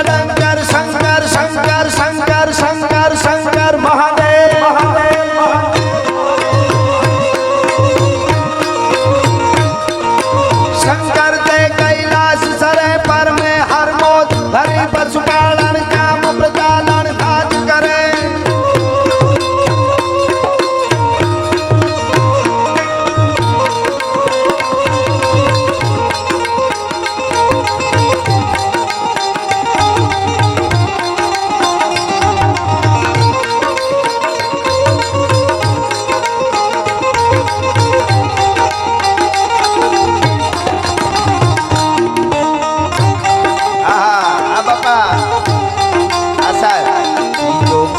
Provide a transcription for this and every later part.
Dunker Shankar Shankar Shankar Shankar Shankar Mahadev Shankar ते कैलाश सरे पर में हर मोद हरि पशुपालन काम प्रचालन काज करे।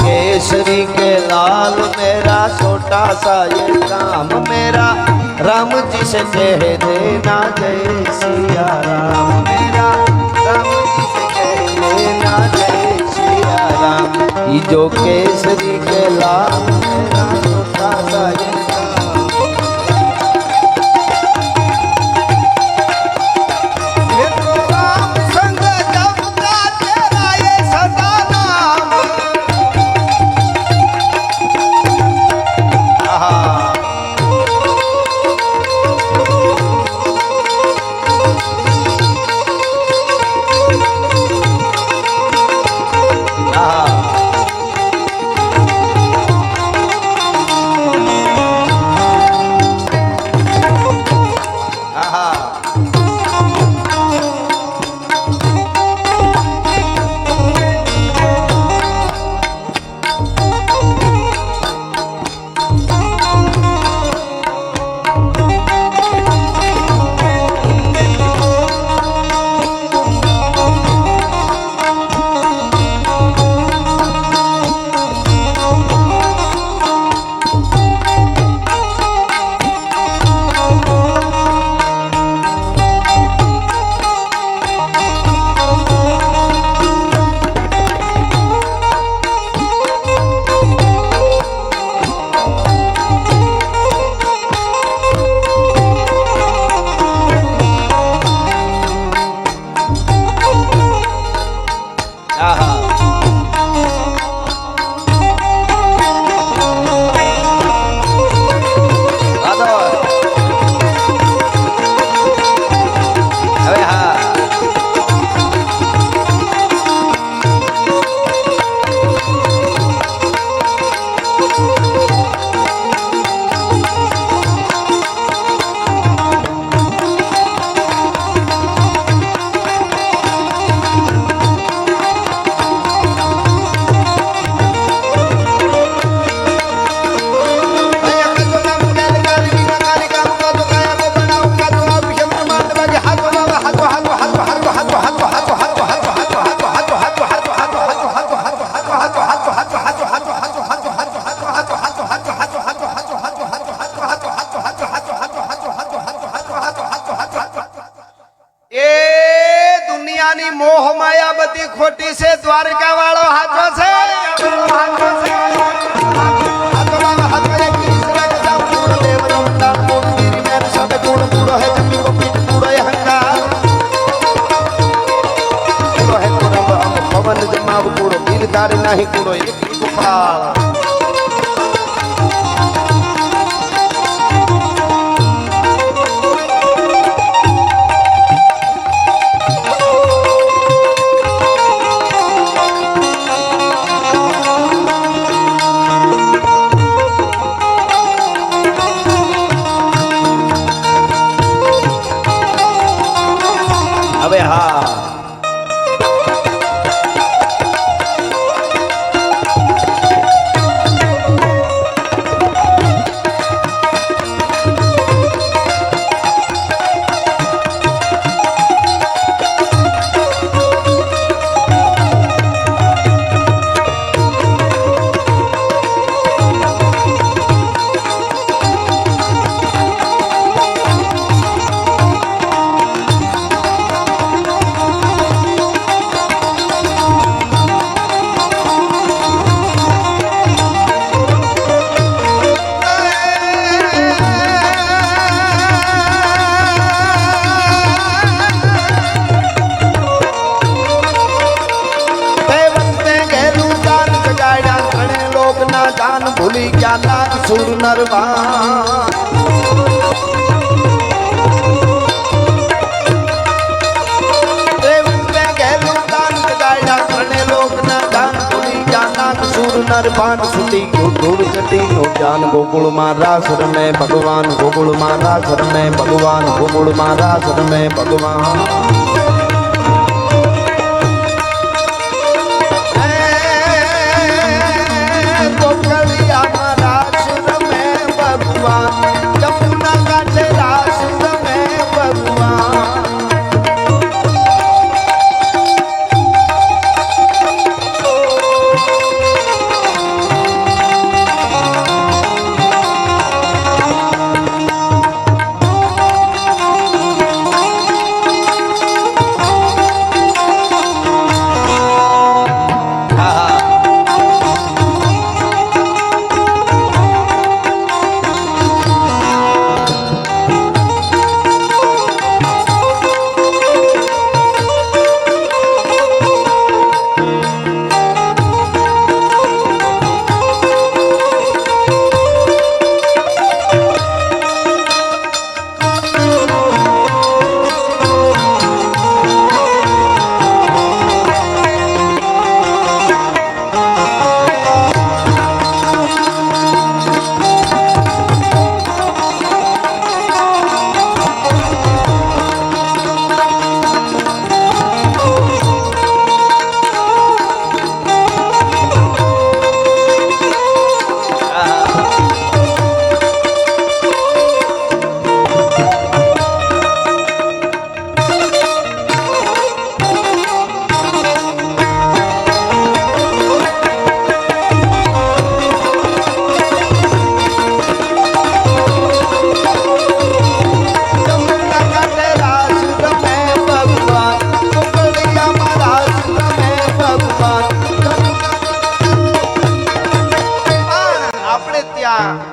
केसरी के लाल मेरा छोटा सा ये काम मेरा राम जी से कह देना जय सिया राम मेरा राम जी से कह देना जय सिया राम। ये जो केसरी के लाल मेरा छोटा सा ये मोह माया बती खोटी से द्वारका वालों हाथों से नहीं कूड़ो एक गोपाल अबे हाँ દાન ભૂલી ગયા નાગ સુર નરવાન નરપાન સુતી ધૂળ ચટી નો જાન ગોકુળ માં રાસ રમે ભગવાન ગોકુળ માં રાસ રમે ભગવાન ગોકુળ માં રાસ રમે ભગવાન ગોકળિયા માં રાસ રમે ભગવાન જમુના કાંઠે રાસ રમે ભગવાન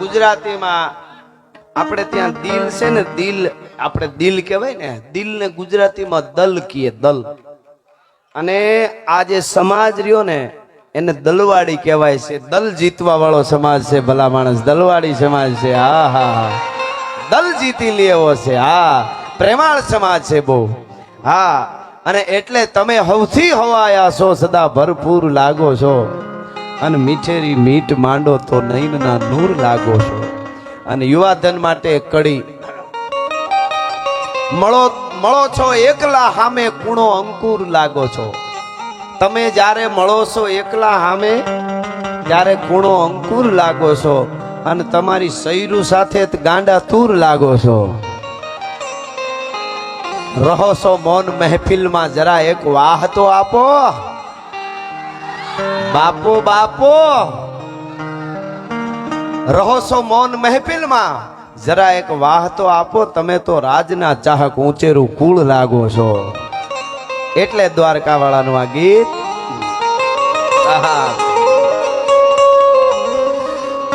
ગુજરાતીમાં આપણે ત્યાં દિલ છે ને દિલ આપણે દિલ કહેવાય ને દિલ ને ગુજરાતીમાં દલ કીએ દલ અને આ જે સમાજ રહ્યો ને એને દલવાડી કહેવાય છે દલ જીતવા વાળો સમાજ છે ભલા માણસ દલવાડી સમાજ છે હા હા દલ જીતી લેવો છે હા પ્રેમાળ સમાજ છે બહુ હા અને એટલે તમે હવથી હવાયા છો સદા ભરપૂર લાગો છો અને મીઠેરી મીઠ માંડો તો નૈનના નૂર લાગો છો અને યુવાધન માટે કડી મળો છો એકલા હામે કૂણો અંકુર લાગો છો તમે જ્યારે મળો છો એકલા હામે ત્યારે કૂણો અંકુર લાગો છો અને તમારી સૈરું સાથે ગાંડા તૂર લાગો છો રહો છો મૌન મહેફિલમાં જરા એક વાહ તો આપો બાપો બાપો રહો છો મૌન મહેફિલમાં જરા એક વાહ તો આપો તમે તો રાજના ચાહક ઊંચેરું કુળ લાગો છો એટલે દ્વારકા વાળાનું આ ગીત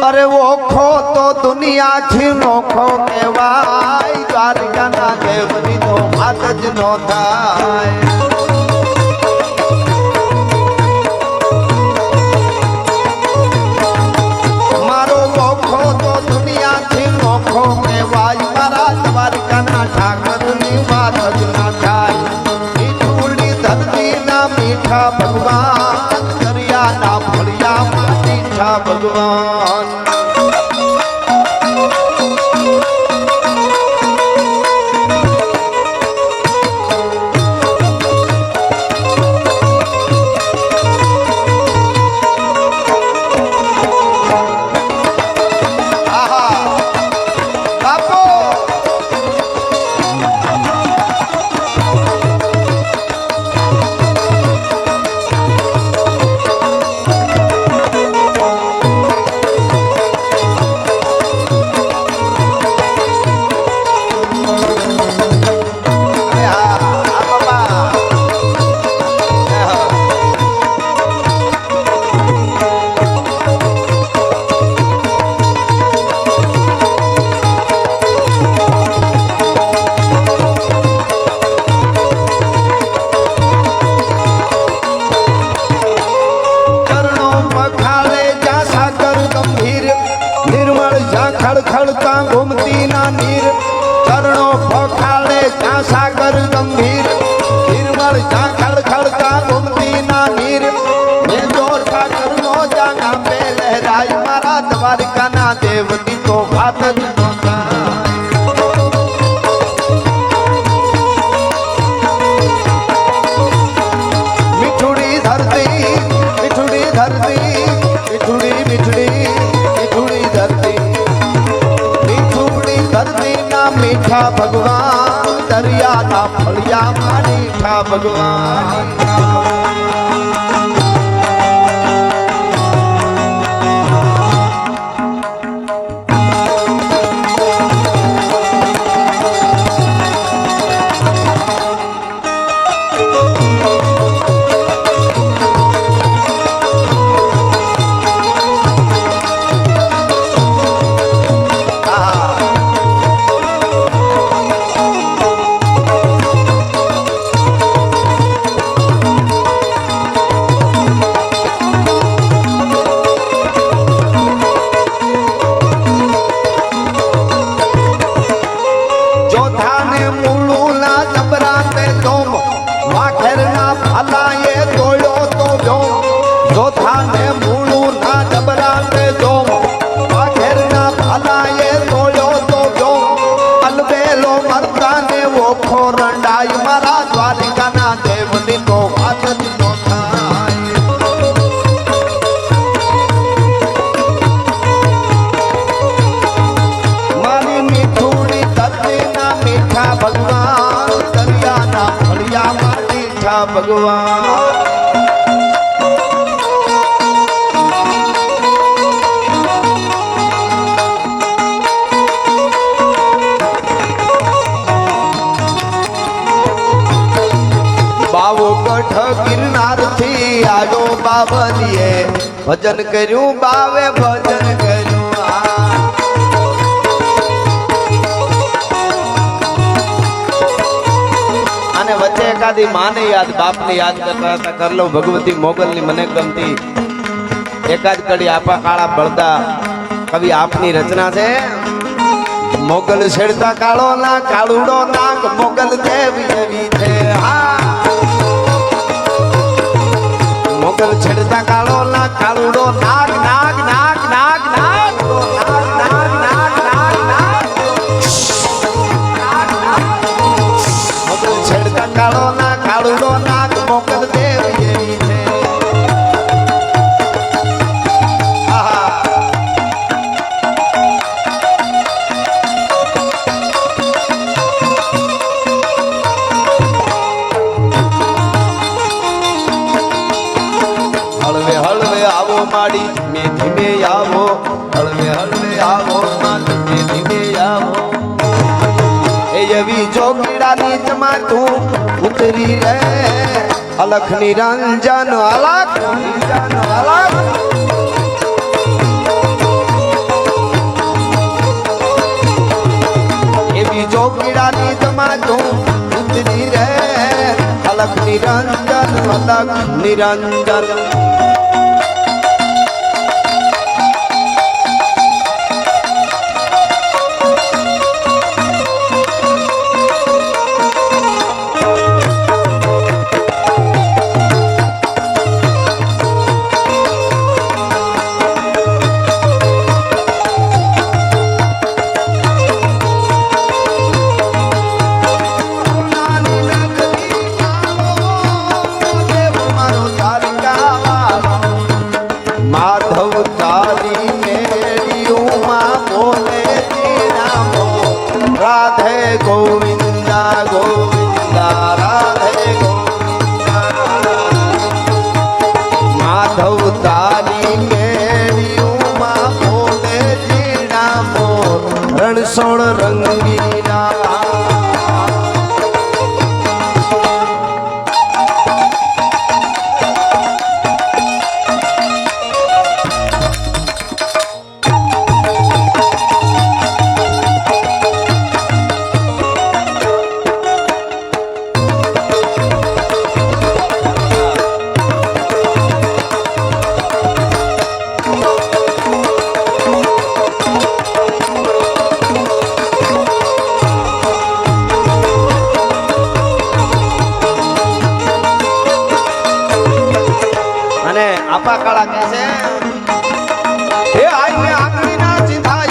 અરે ઓખો તો દુનિયાથી નોખો કહેવાય દ્વારકાના દેવની તો વાત જ નો થાય મીઠા ભગવાન દરિયા ના ફળિયા મીઠા ભગવાન દેવની તો વાત જ ન થાય. મીઠુડી ધરતી મીઠુડી ધરતી મીઠુડી મીઠડી મીઠુડી ધરતી મીઠુડી ધરતી ના મીઠા ભગવાન દરિયાના ફળિયામાં મીઠા ભગવાન. ભગવાન બાવો ગઢ ગિરનાર થી આવ્યો બાવલીએ ભજન કર્યું બાવે ભજન કર્યું. વચ્ચે એકાદી માને યાદ બાપને યાદ કરતા હતા. કરલો ભગવતી મોગલની મને ગમતી એકાદ કડી આપા કાળા બળદા કવિ આપની રચના છે. મોગલ છેડતા કાળો ના કાળુડો નાક મોગલ દેવી દેવી છે. મોગલ છેડતા કાળો ના કાળુડો નાક નાક નાક નાક નાક નાક નાક નાક નાક મોગલ છેડતા કાળો ના કાળુડો નાક મોગલ દેવી દેવી છે. હળવે હળવે આવો માડી ધીમે ધીમે આવો. હળવે હળવે આવો માડી ધીમે ધીમે આવો. એ એવી જોગીડાની જમા તું ઉતરી રે અલખ નિરંજન અલખ નિરંજન અલખ. એવી જોગીડાની જમા તું ઉતરી રે અલખ નિરંજન અલખ નિરંજન. राधे गोविंदा गोविंदा राधे गोविंदा. माधव तारी मेरियुमा बोले जीना मोर रणसोण रंगीना. આપા કાળા કહે છે હે આઈ મે આંગળી ના ચિંતા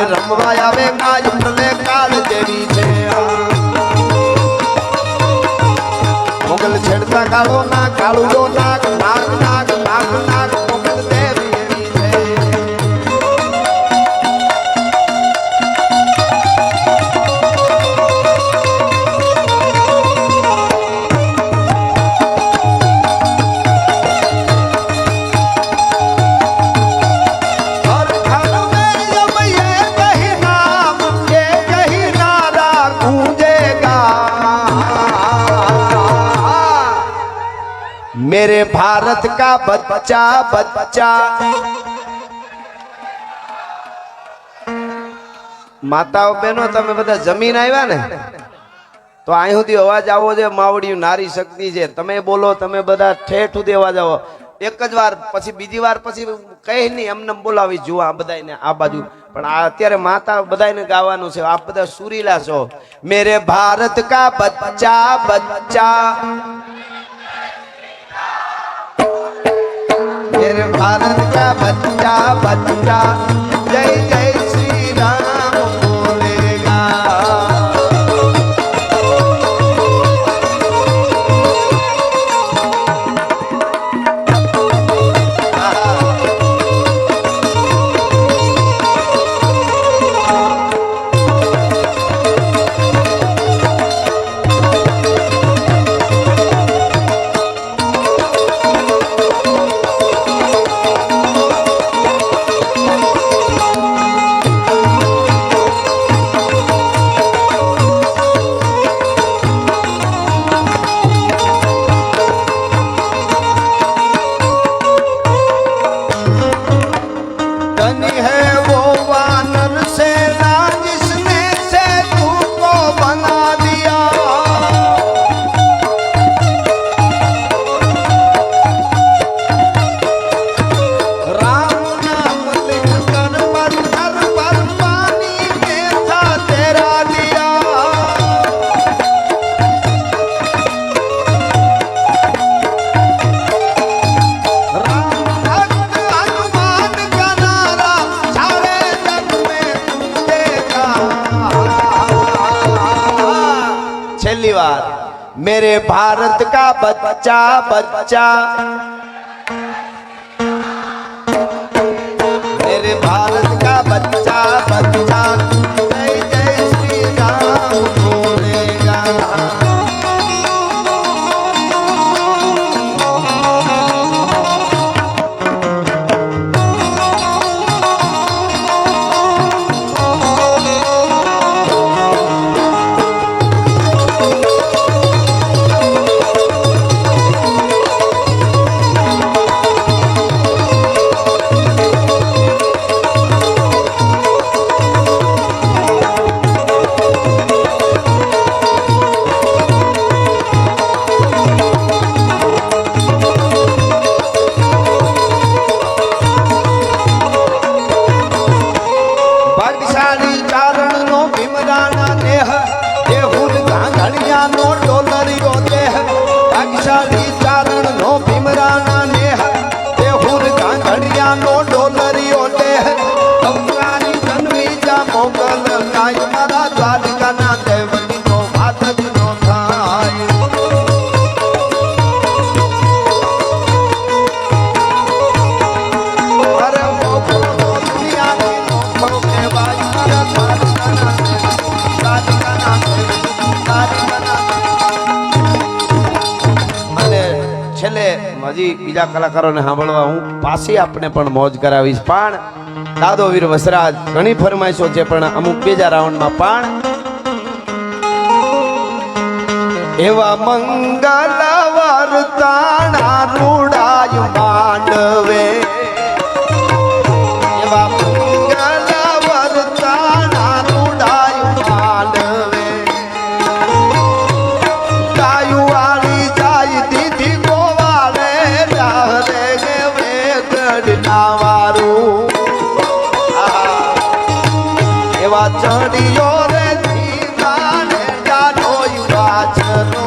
રમવા આવે ગાય ઉઠલે કાળ જેવી છે મોગલ છેડતા કાળો ના કાળુડો નાગ નાગ નાગ નાગ નાગ મોગલ દેવી એવી છે मेरे भारत का बच्चा बच्चा माताओ बहनों तमे बधा जमीन આવ્યા ને તો અહીં સુધી અવાજ આવો છે માવડિયું નારી શક્તિ છે તમે બોલો તમે બધા ઠેઠ સુધી અવાજ આવો એક જ વાર પછી બીજી વાર પછી કઈ નહીં એમને બોલાવી જુઓ આ બધાને આ બાજુ પણ આ અત્યારે માતા બધાને ગાવાનું છે આપ બધા સુરીલા છો મેરે ભારત કા બચ્ચા બચ્ચા मेरे भारत का बच्चा बच्चा जय जय श्री राम बोलेगा मेरे भारत का बच्चा बच्चा मेरे भारत का बच्चा बच्चा जय जय श्री राम बोलेगा હજી બીજા કલાકારોને સાંભળવા હું પાછી આપણે પણ મોજ કરાવીશ પણ દાદો વીર વસરાજ ઘણી ફરમાઈશો છે પણ અમુક બીજા રાઉન્ડમાં પણ એવા મંગલ વર્તાણા રૂડાય માંડવે એવા મંગલ વર્તાણા રૂડાય માંડવે ગાયું વાળી જાય દીધી એવા ચડિયો રે જીવાને જાનો વાચનો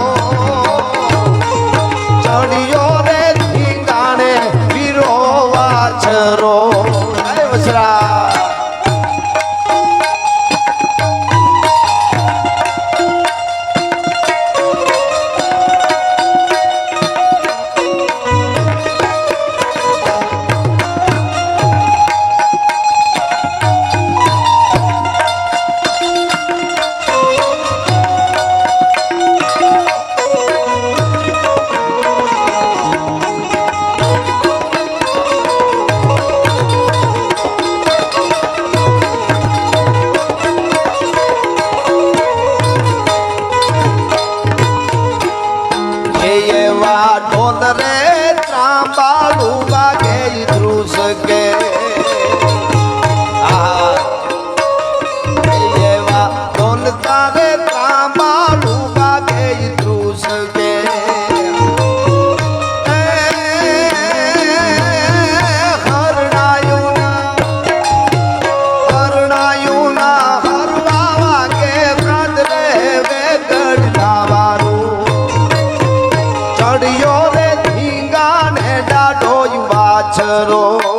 ઢોલ રે ત્રાંબાળું વાગે ધ્રુસ કે એવા ઢોલ તારે ત્રાંબાળું વાગે ધ્રુસ કે વાછરો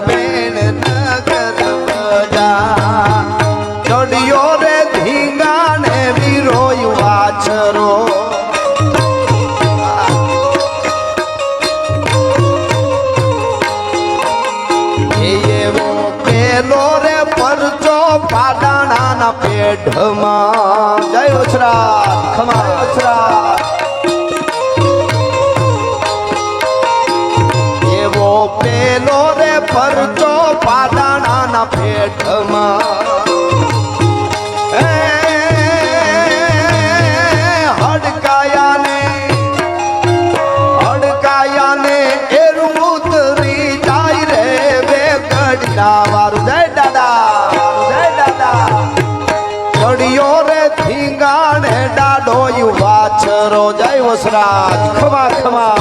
બેન નગર બજા ચડ્યો રે ધીંગાને વિરોય વાછરો એવો પેલો રે પરચો પાડાણાના પેઢમાં જય ઉછરા ખમા ઉછરા પેલો રે પરચો પાડાણાના પેટમાં હડકાયાને એરું ઉતરી જાય રે વેગડના વારું જય દાદા ચડિયો રે ધીંગાણે ડાડો વાછરો જય વસરાજ ખમા ખમા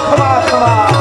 ખમા ખમા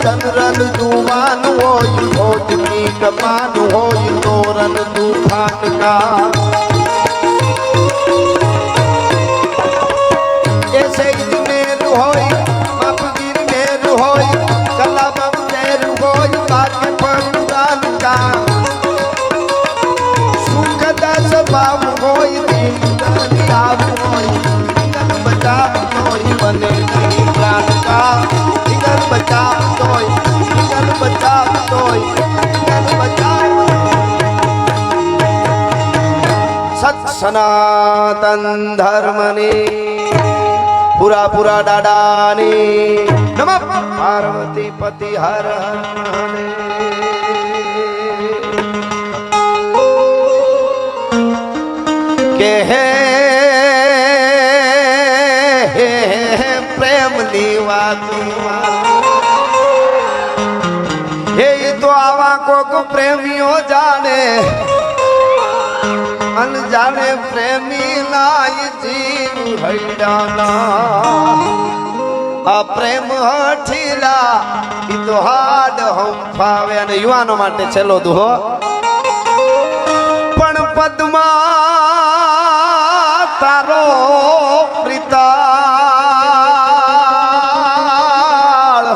ચંદ્રન જુવાન હોય ભોજની કમાન હોય તોરન તુફાન કા ऐसे मेर होय बापगीर मेर होय कला बाब मेर होय बात परदान का सुखदा स्वभाव होय दीन आव होय जीवन बचाव होय बने प्राण का जीवन बचाव होय जीवन बचाव होय जीवन बचाव सत सनातन धर्मनी पूरा पूरा दादानी नमः पार्वती पति हर हर के प्रेम हे तो आवा को प्रेमियों जाने अनजाने प्रेमी नाय जीव हैडाना आ प्रेम हठीला ઈ તો હાડ હંફાવે અને યુવાનો માટે છેલ્લો દુહો પણ પદ્મા તારો પ્રિતાળ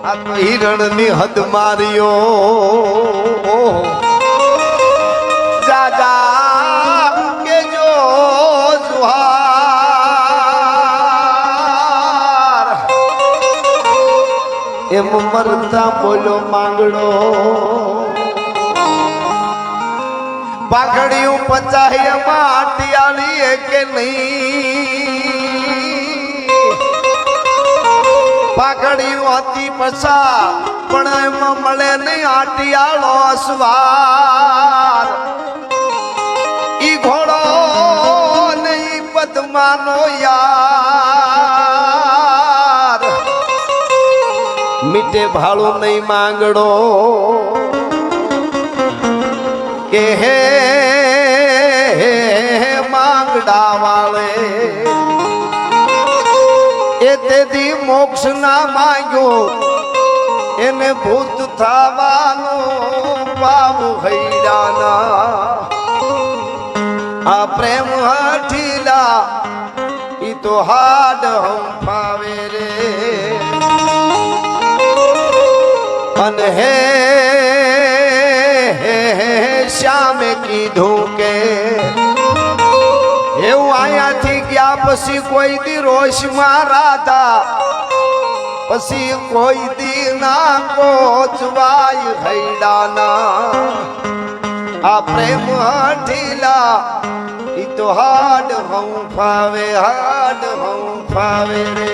આ તો હિરણની હદ માર્યો જાગા કે જો જુહાર એમ મરતા બોલો માંગડો પાઘડિયું પચાય માટિયાળી કે નહીં પાઘડિયું હતી પછા પણ એમાં મળે નહીં આટિયાળો અસવાર ઈ ઘોડો નહીં પદ્માનો યાર મીઠે ભાળું નહીં માંગડો કે હે માંગડા વાળે એ તેથી મોક્ષ ના માંગ્યો એને ભૂત થવાનો પાપ હૈરાના આ પ્રેમ હઠીલા ઈ તો હાડ હંફાવે રે અને હે શ્યામે કીધું કે એવું અહીંયાથી ગયા પછી કોઈ દી રોષમાં રાધા પછી કોઈ દી ના કોચવાય હૈડાના આ પ્રેમ હઠીલા ઈ તો હાડ હંફાવે રે